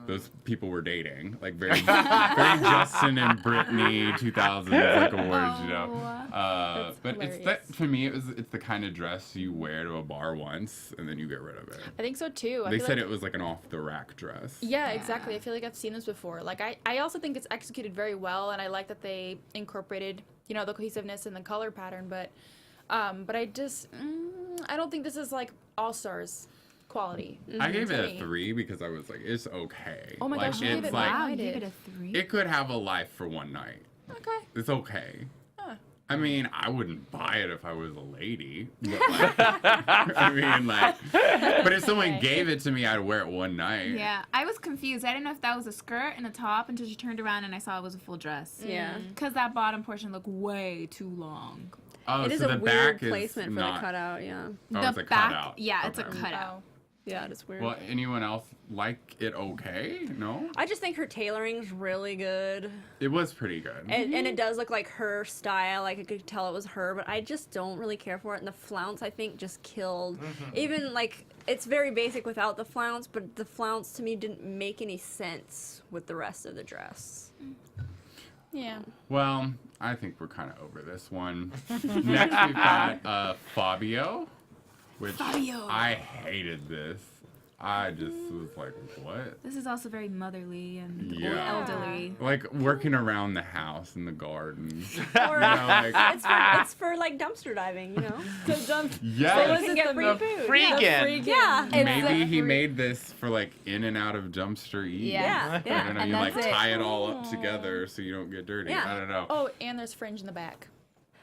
those people were dating. Like very Justin and Britney 2000s like awards, you know. But it's that to me it's the kind of dress you wear to a bar once and then you get rid of it. I think so too. I They feel said like, it was like an off the rack dress. Yeah, exactly. I feel like I've seen this before. Like I also think it's executed very well, and I like that they incorporated, you know, the cohesiveness and the color pattern. But I just I don't think this is like All Stars quality. I gave to it me. a 3 because I was like, it's okay. Oh my like, gosh, you gave it's it like, wow, you I gave did. it a 3. it could have a life for one night. Okay. It's okay. Huh. I mean, I wouldn't buy it if I was a lady. But like, I mean, like, but if someone Okay. gave it to me, I'd wear it one night. Yeah, I was confused. I didn't know if that was a skirt and a top until she turned around and I saw it was a full dress. Yeah. Because that bottom portion looked way too long. Oh, It is so a the weird back is placement for not, the cutout. Yeah. Oh, the it's a back, cutout. yeah, it's a Okay. cutout. Oh. Yeah, it's weird. Well, anyone else like it okay? No? I just think her tailoring's really good. It was pretty good. And it does look like her style. Like I could tell it was her, but I just don't really care for it. And the flounce, I think, just killed. Even like it's very basic without the flounce, but the flounce to me didn't make any sense with the rest of the dress. Yeah. Well, I think we're kind of over this one. Next, we've got Fabio, which Fabio. I hated this. I just was like, what? This is also very motherly and Yeah. elderly. Like working around the house in the garden. Or like, it's for like dumpster diving, you know. yes. You can get free food. Freegan. Yeah. Maybe he made this for like in and out of dumpster eat. Yeah. Yeah. I don't know. And You like that's it. tie it all up together so you don't get dirty. Yeah. I don't know. Oh, and there's fringe in the back.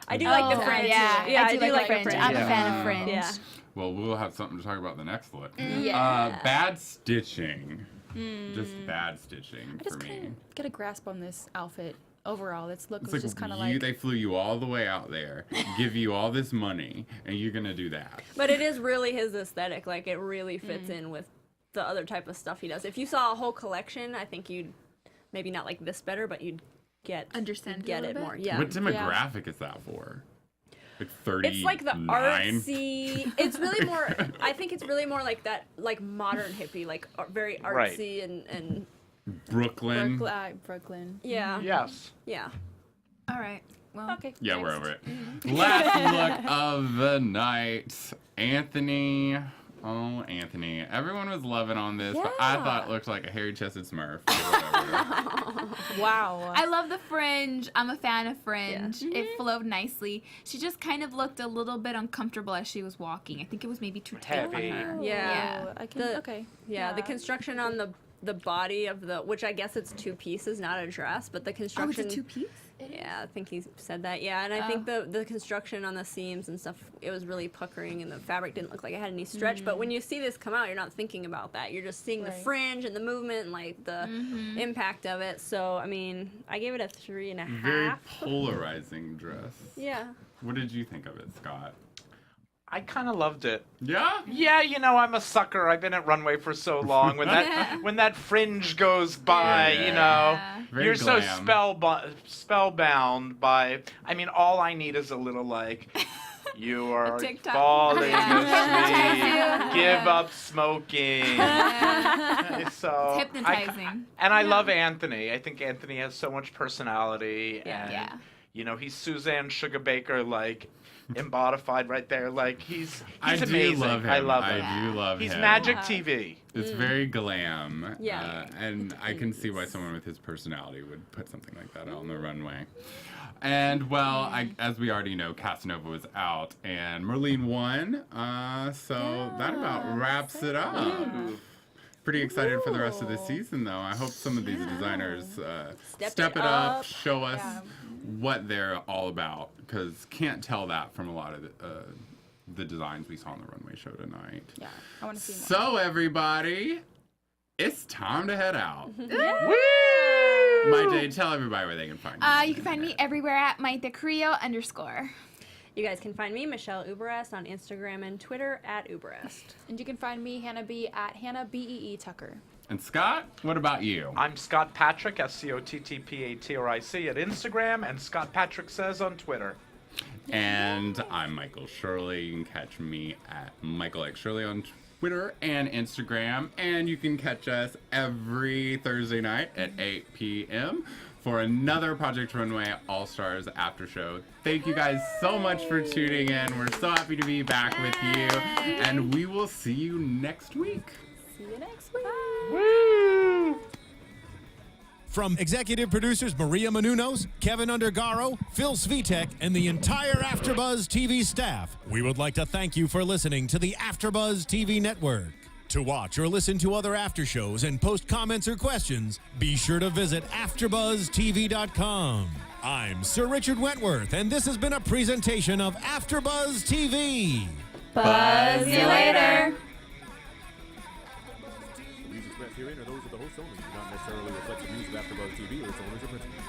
I do like the Oh, fringe. yeah, I do like fringe. a fringe. I'm a Yeah. fan of fringe. Yeah. Well, we'll have something to talk about the next look. Yeah. Bad stitching. Just bad stitching I for just me. couldn't get a grasp on this outfit overall. Its look It's was just kind of you, like. they flew you all the way out there, give you all this money, and you're gonna do that. But it is really his aesthetic. Like it really fits in with the other type of stuff he does. If you saw a whole collection, I think you'd maybe not like this better, but you'd Understand you'd it a get little it bit? more. Yeah. What demographic is that for? Like 39? It's like the artsy. It's really more. I think it's really more like that, like modern hippie, like very Right. artsy and Brooklyn. Brooklyn. yeah, Yes. yeah. All right. Well, Okay. Yeah, we're next. over it. Last look of the night. Anthony. Oh, Anthony. Everyone was loving on this, but I thought it looked like a hairy-chested Smurf. Or whatever. Wow. I love the fringe. I'm a fan of fringe. It flowed nicely. She just kind of looked a little bit uncomfortable as she was walking. I think it was maybe too tight on Heavy. her. Yeah. I can. The- Okay. Yeah, the construction on the body of the, which I guess it's 2 pieces, not a dress, but the Oh, construction. it's a 2-piece? Yeah, I think he said that. Yeah, and I think the construction on the seams and stuff, it was really puckering, and the fabric didn't look like it had any stretch. But when you see this come out, you're not thinking about that. You're just seeing the fringe and the movement and like the impact of it. So I mean, I gave it a 3.5. Very polarizing dress. Yeah. What did you think of it, Scott? I kind of loved it. Yeah? Yeah, you know, I'm a sucker. I've been at Runway for so long. When that fringe goes by, Yeah. you know, Very you're so glam. spellbound by. I mean, all I need is a little like, you are TikTok. falling Yeah. asleep. Give up smoking. So It's hypnotizing. I love Anthony. I think Anthony has so much personality, and Yeah. you know, he's Suzanne Sugar Baker, like. Embodified right there, like he's I do amazing. love him. I love him. I do love He's him. magic TV. It's very glam. Yeah. And I can see why someone with his personality would put something like that on the runway. And, well, as we already know, Casanova was out and Merlene won. So that about wraps it up. Pretty excited for the rest of the season, though. I hope some of these designers step it up, show us what they're all about, because can't tell that from a lot of the designs we saw on the runway show tonight. Yeah, I want to see more. So, everybody, it's time to head out. Woo! Mayte, tell everybody where they can find you. You can find me everywhere at Mayte Carrillo _ You guys can find me, Michelle Uberreste, on Instagram and Twitter at Uberreste. And you can find me, Hannah B, at Hannah BEE Tucker. And Scott, what about you? I'm Scott Patric, SCOTTPATRIC at Instagram, and Scott Patric Says on Twitter. And I'm Michael Shirley. You can catch me at Michael X Shirley on Twitter and Instagram. And you can catch us every Thursday night at 8 p.m. for another Project Runway All Stars after show. Thank you guys so much for tuning in. We're so happy to be back with you. And we will see you next week. See you next week. Woo! From executive producers Maria Menounos, Kevin Undergaro, Phil Svitek, and the entire AfterBuzz TV staff, we would like to thank you for listening to the AfterBuzz TV network. To watch or listen to other after shows and post comments or questions, be sure to visit AfterBuzzTV.com. I'm Sir Richard Wentworth, and this has been a presentation of AfterBuzz TV. Buzz you later. The views expressed herein are those of the host only, do not necessarily reflect the views of AfterBuzz TV or its owners or principals.